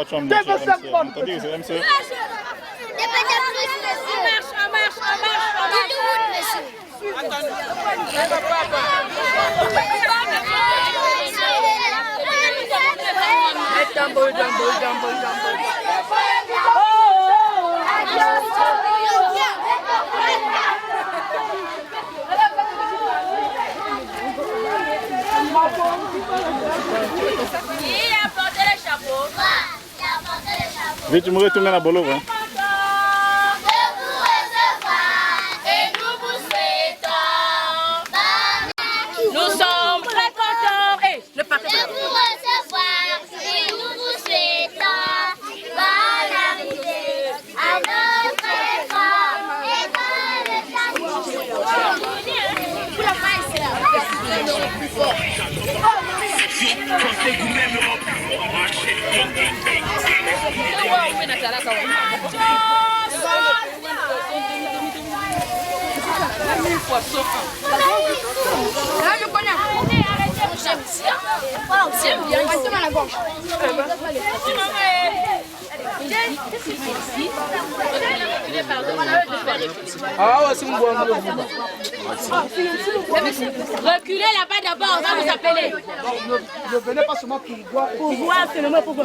voiture, on t'as dit que c'est MC. Vite, tu me retournes la bolo, hein? Nous sommes très contents. Hey, le parti de vous recevoir et nous vous souhaitons bonne arrivée à notre école et dans le château. Reculez là-bas d'abord, on va vous appeler. Ne venez pas seulement pour voir seulement pour vous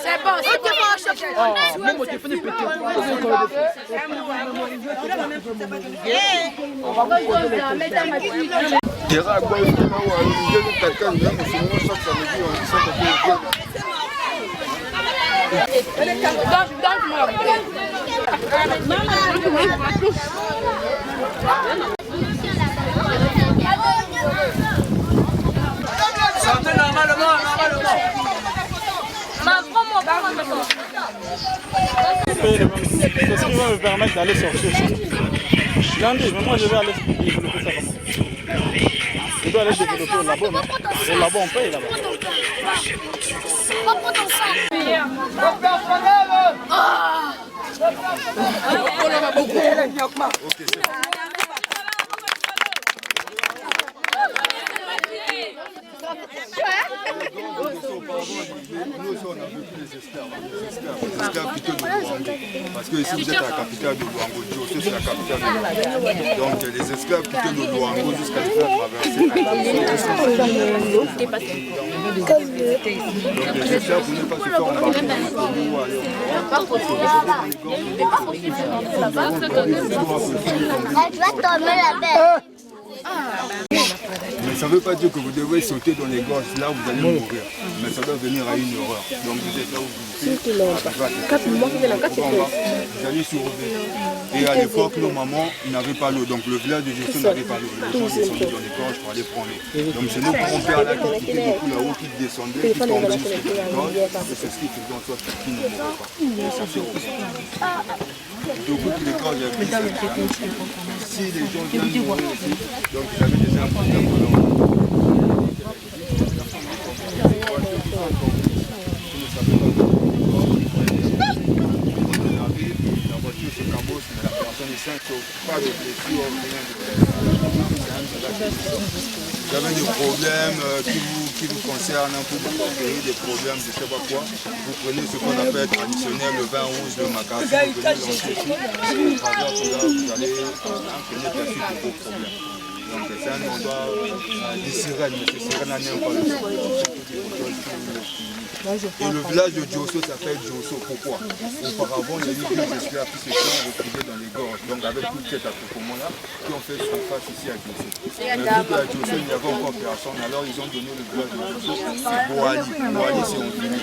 c'est bon, c'est bon. Sortez normalement. C'est ce qui va me permettre d'aller sortir. Lundi, mais moi je vais aller développer ça comme ça. Je dois aller développer au labo, mais au labo on paye là-bas. Nous aussi on a vu plus les esclaves plutôt de Luango. Parce que ici vous êtes à la capitale de Luango, Diosso c'est la capitale de Luango. Donc les esclaves plutôt de Luango jusqu'à les faire traverser. Donc les esclaves pour ne pas se faire embarquer nous Elle doit tomber la bête. Mais ça ne veut pas dire que vous devez sauter dans les gorges, là vous allez mourir. Mais ça doit venir à une horreur. Donc vous êtes là où vous allez survivre. Et à l'époque, nos mamans n'avaient pas l'eau. Donc le village de Diosso n'avait pas l'eau. Les gens descendaient dans les gorges pour aller prendre l'eau. Donc c'est nos grands-pères là qui quittaient beaucoup là-haut, qui descendaient, qui tombaient jusqu'à les gorges. Et c'est ce qui faisait en sorte qu'ils ne mouraient pas. Et ça c'est beaucoup de les gorges, il y avait si les gens viennent mourir ici, donc ils avaient déjà un problème. La voiture se cabosse, mais la personne est saine, pas de blessure, rien de vous avez des problèmes qui vous concernent, pour vous créer des problèmes, je ne sais pas quoi, vous prenez ce qu'on appelle traditionnel, le vin rouge, le macaron, vous venez l'encaisser, à travers cela, vous allez connaître la suite de vos problèmes. Donc c'est un endroit de sirène, mais ces sirènes n'aiment pas le son. Et le village de Diosso s'appelle Diosso. Pourquoi? Auparavant, il y a eu deux esclaves qui se sont retrouvés dans les gorges. Donc avec toute cette accouplement-là, qui ont fait surface ici à Diosso. Mais vu qu'à Diosso, il n'y avait encore personne, alors ils ont donné le village de Diosso à Boali. Boali, c'est en Guinée.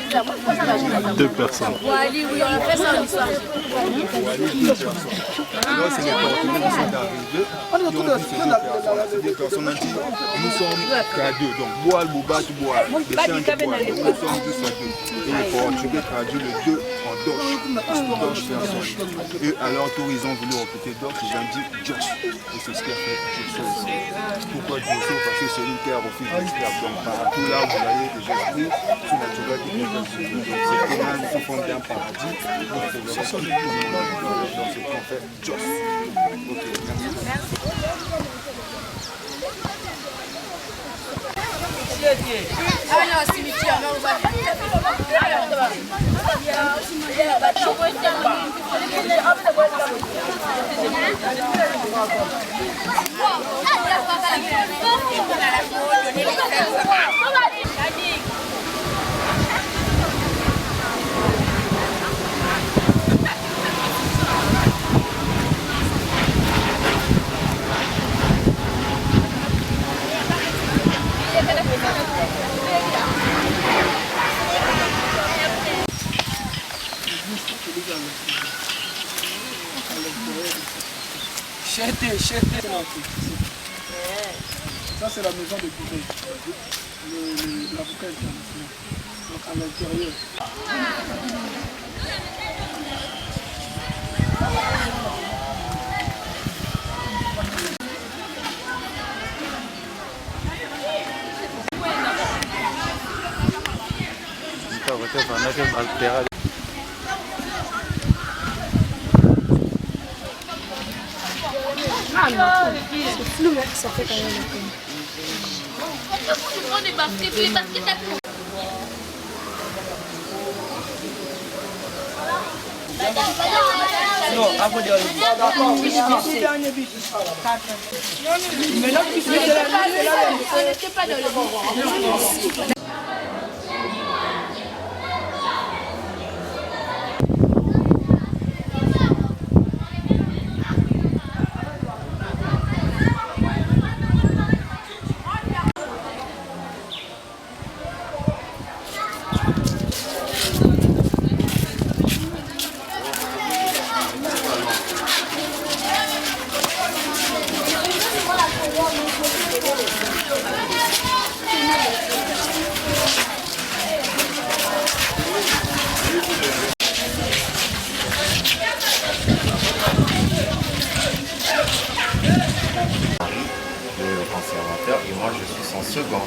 Deux personnes. Boali, oui, on a fait ça en histoire. Boali, deux personnes. Alors c'est les Portugais qui sont arrivés, qui ont vu ces deux personnes-là. Ces deux personnes ont dit, nous sommes qu'à deux. Donc Boal, Boubat, Boal. Le chien de Boal. Nous sommes tous à deux. Et les Portugais traduisent le deux en Doche. Doche personne. Et à leur tour, ils ont voulu recruter Doche, ils ont dit Josh. Et c'est ce qui a fait Diosso. Pourquoi Diosso? Parce que que c'est une terre au fil des esclaves. Donc partout là, vous avez des esprits surnaturels qui viennent de Dieu. Donc c'est comme un sous forme d'un paradis. Donc c'est le reste tout le monde. Donc c'est qu'on fait Jos. Ok, merci. Ça c'est la maison de Bourré, l'avocat international. Donc à l'intérieur. C'est flou, mais ça fait quand même un peu. Non, avant d'y aller. D'accord, oui, c'est dernier but. Maintenant, tu fais de la n'était pas dans le bon. Et moi je suis son second.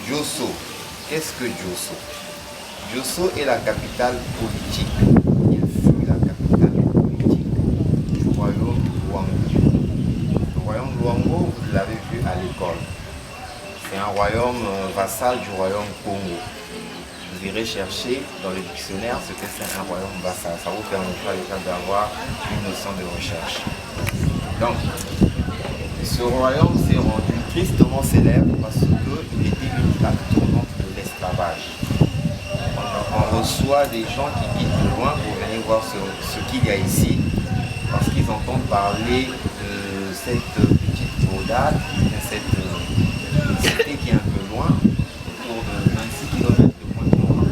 Diosso. Qu'est-ce que Diosso? Diosso est la capitale politique. Il fut la capitale politique du royaume Luango. Le royaume Luango, vous l'avez vu à l'école. C'est un royaume vassal du royaume Congo. Vous irez chercher dans le dictionnaire ce que c'est un royaume vassal. Ça vous permettra déjà d'avoir une notion de recherche. Donc, ce royaume s'est rendu tristement célèbre parce qu'il était une plaque tournante de l'esclavage. On reçoit des gens qui quittent de loin pour venir voir ce qu'il y a ici, parce qu'ils entendent parler de cette petite bourgade, de cette cité qui est un peu loin, autour de 26 km de Pointe-Noire.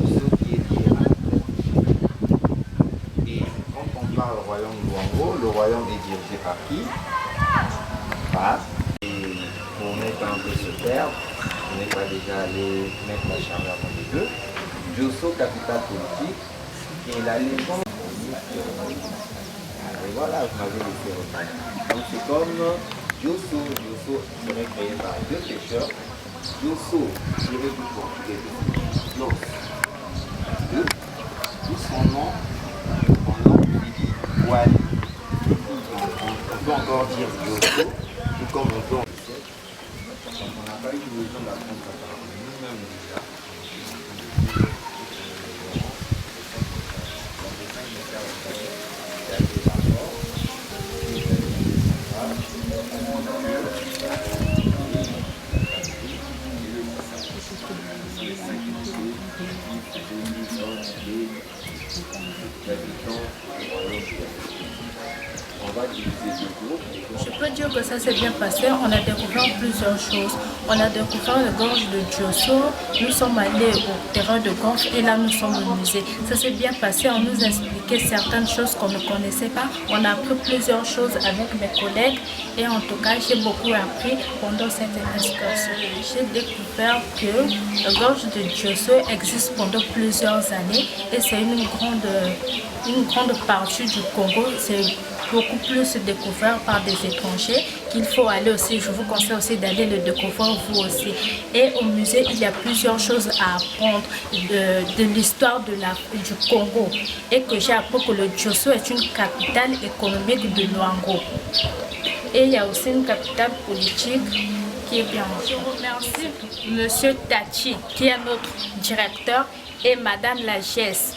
Ce qui est lié à et quand on parle du royaume Luango, le royaume est dirigé par qui? Et pour mettre un peu ce terme, on n'est pas déjà allé mettre la charge avant les deux. Diosso, capitale politique, et la légende. Et voilà, vous m'avez laissé reprendre. Donc c'est comme Diosso. Diosso serait créé par deux pêcheurs. Diosso, tiré du portugais, Los. D'où son nom, en langue du Wali. On peut encore dire Diosso, tout comme on peut en siècle. Donc on n'a pas eu besoin d'apprendre ça par nous-mêmes déjà. Je peux dire que ça s'est bien passé. On a découvert plusieurs choses. On a découvert la gorge de Diosso. Nous sommes allés au terrain de gorge et là nous sommes au musée. Ça s'est bien passé. On nous a expliqué certaines choses qu'on ne connaissait pas. On a appris plusieurs choses avec mes collègues et en tout cas j'ai beaucoup appris pendant cette excursion. J'ai découvert que la gorge de Diosso existe pendant plusieurs années et c'est une grande partie du Congo. C'est beaucoup plus découvert par des étrangers, qu'il faut aller aussi, je vous conseille aussi d'aller le découvrir vous aussi. Et au musée, il y a plusieurs choses à apprendre de l'histoire du Congo. Et que j'ai appris que le Diosso est une capitale économique de Luango. Et il y a aussi une capitale politique qui est bien. Je remercie M. Tachi, qui est notre directeur, et Madame Lagesse,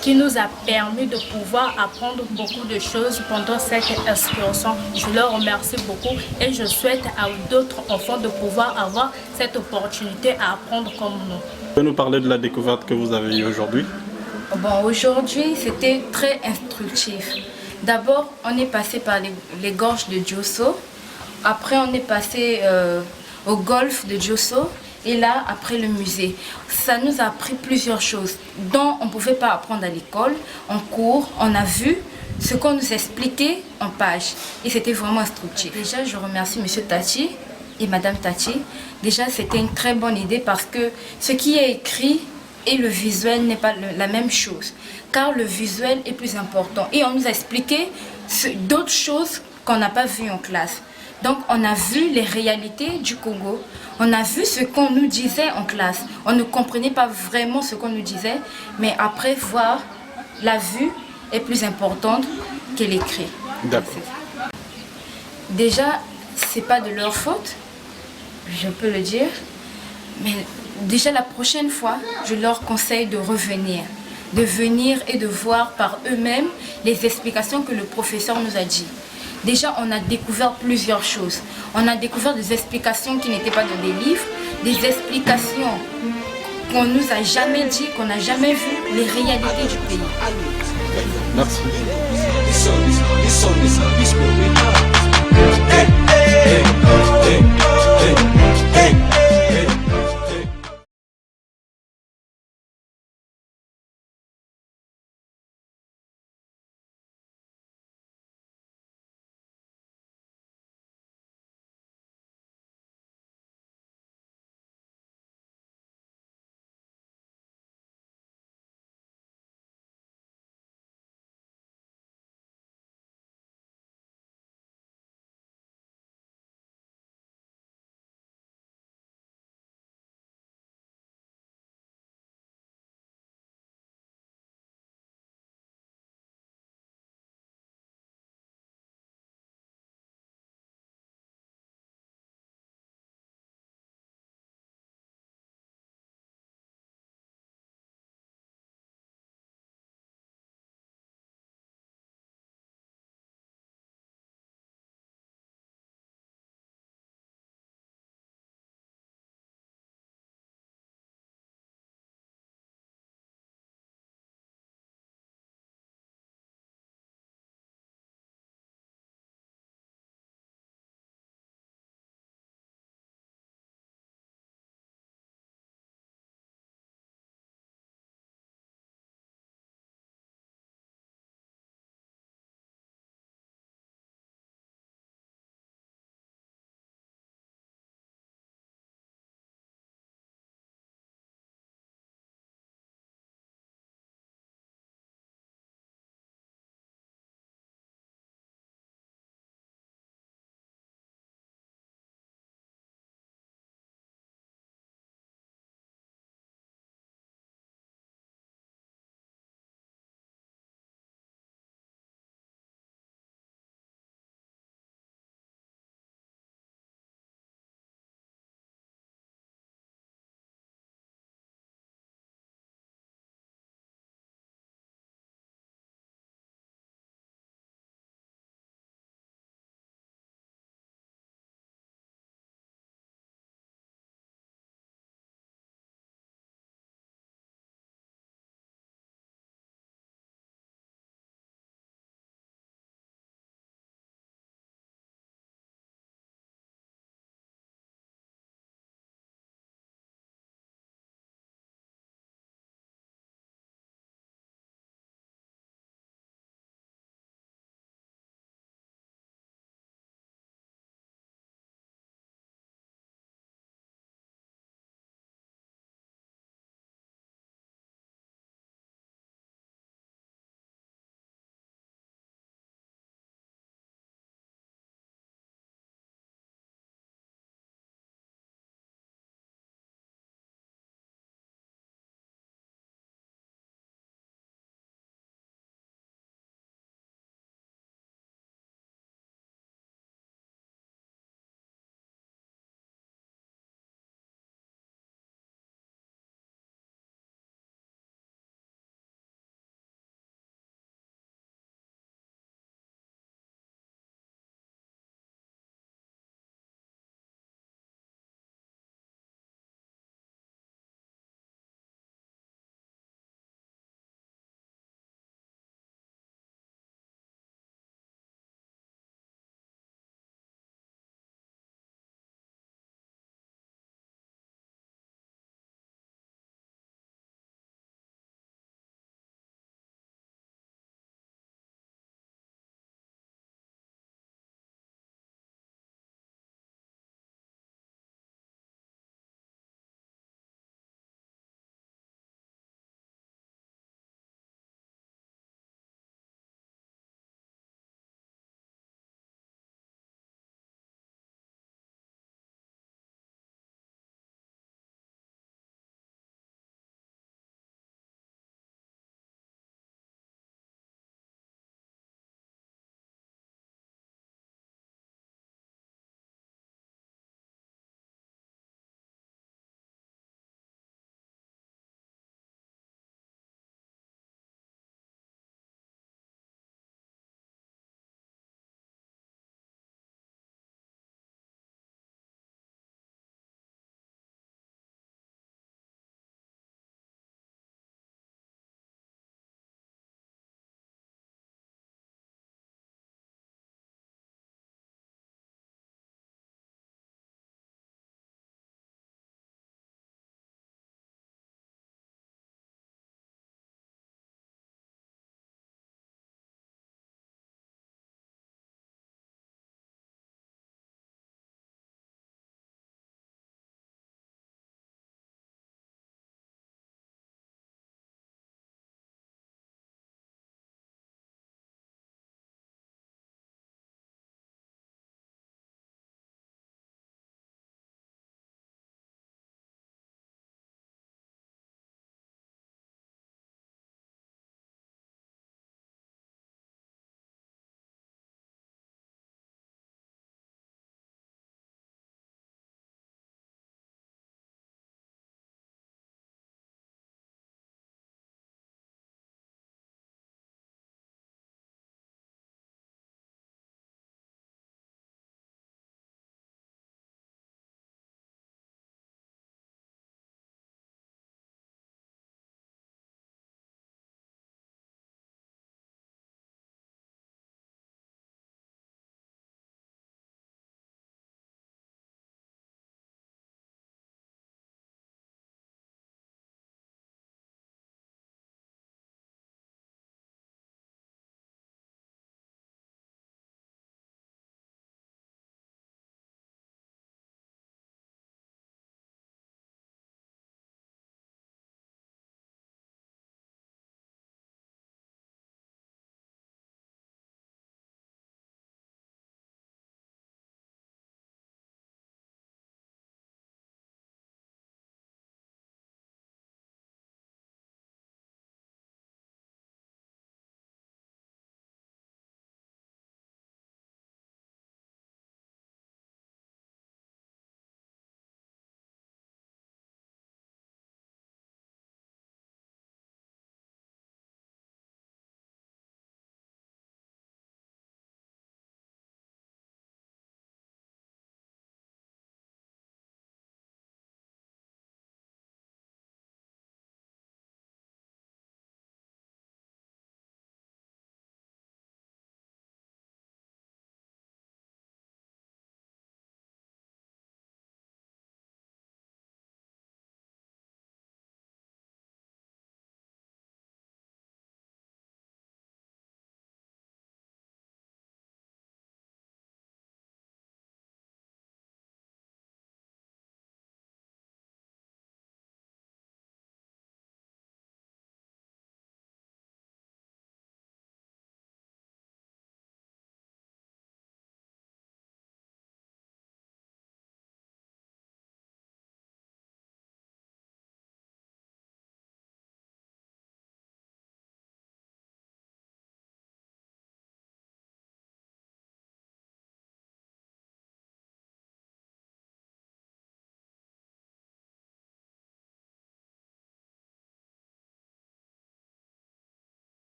qui nous a permis de pouvoir apprendre beaucoup de choses pendant cette excursion. Je leur remercie beaucoup et je souhaite à d'autres enfants de pouvoir avoir cette opportunité à apprendre comme nous. Vous pouvez nous parler de la découverte que vous avez eue aujourd'hui? Bon, aujourd'hui, c'était très instructif. D'abord, on est passé par les gorges de Diosso. Après, on est passé au golfe de Diosso. Et là, après le musée, ça nous a appris plusieurs choses dont on ne pouvait pas apprendre à l'école, en cours. On a vu ce qu'on nous expliquait en page. Et c'était vraiment instructif. Déjà, je remercie M. Tachi et Mme Tachi. Déjà, c'était une très bonne idée parce que ce qui est écrit et le visuel n'est pas la même chose. Car le visuel est plus important. Et on nous a expliqué d'autres choses qu'on n'a pas vues en classe. Donc, on a vu les réalités du Congo. On a vu ce qu'on nous disait en classe. On ne comprenait pas vraiment ce qu'on nous disait. Mais après, voir la vue est plus importante que l'écrit. D'accord. Déjà, ce n'est pas de leur faute. Je peux le dire. Mais déjà, la prochaine fois, je leur conseille de revenir. De venir et de voir par eux-mêmes les explications que le professeur nous a dit. Déjà, on a découvert plusieurs choses. On a découvert des explications qui n'étaient pas dans des livres, des explications qu'on ne nous a jamais dit, qu'on n'a jamais vu, les réalités du pays. Merci.